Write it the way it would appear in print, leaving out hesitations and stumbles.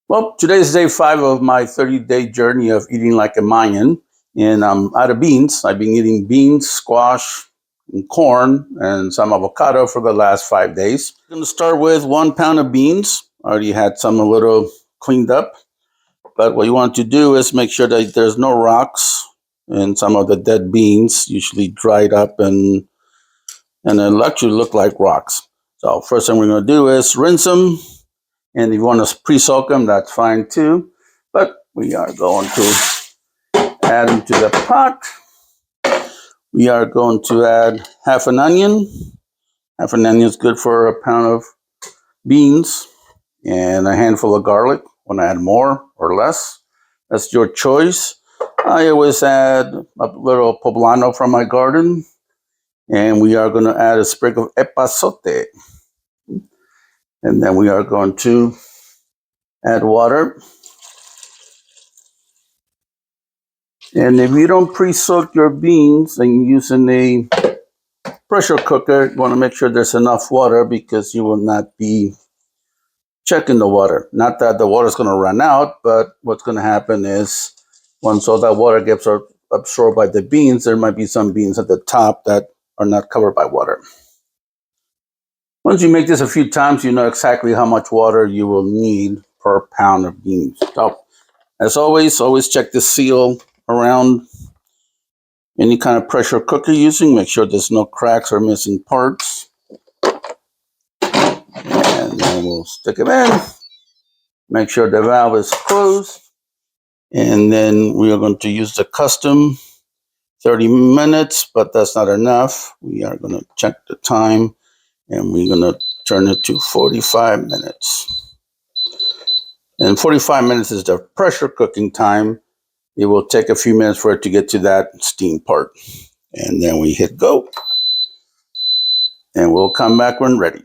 Well, today's day 5 of my 30-day journey of eating like a Mayan. And I'm out of beans. I've been eating beans, squash, and corn, and some avocado for the last 5 days. I'm going to start with 1 pound of beans. I already had some a little cleaned up. But what you want to do is make sure that there's no rocks in some of the dead beans, usually dried up, and it'll actually look like rocks. So first thing we're going to do is rinse them. And if you want to pre-soak them, that's fine too. But we are going to add them to the pot. We are going to add half an onion. Half an onion is good for a pound of beans. And a handful of garlic. Want to add more or less? That's your choice. I always add a little poblano from my garden. And we are going to add a sprig of epazote. And then we are going to add water. And if you don't pre-soak your beans and you're using a pressure cooker, you want to make sure there's enough water because you will not be checking the water. Not that the water is going to run out, but what's going to happen is once all that water gets absorbed by the beans, there might be some beans at the top that are not covered by water. Once you make this a few times, you know exactly how much water you will need per pound of beans. So, as always check the seal around any kind of pressure cooker using. Make sure there's no cracks or missing parts. And then we'll stick it in. Make sure the valve is closed. And then we are going to use the custom 30 minutes, but that's not enough. We are going to check the time and we're going to turn it to 45 minutes. And 45 minutes is the pressure cooking time. It will take a few minutes for it to get to that steam part. And then we hit go. And we'll come back when ready.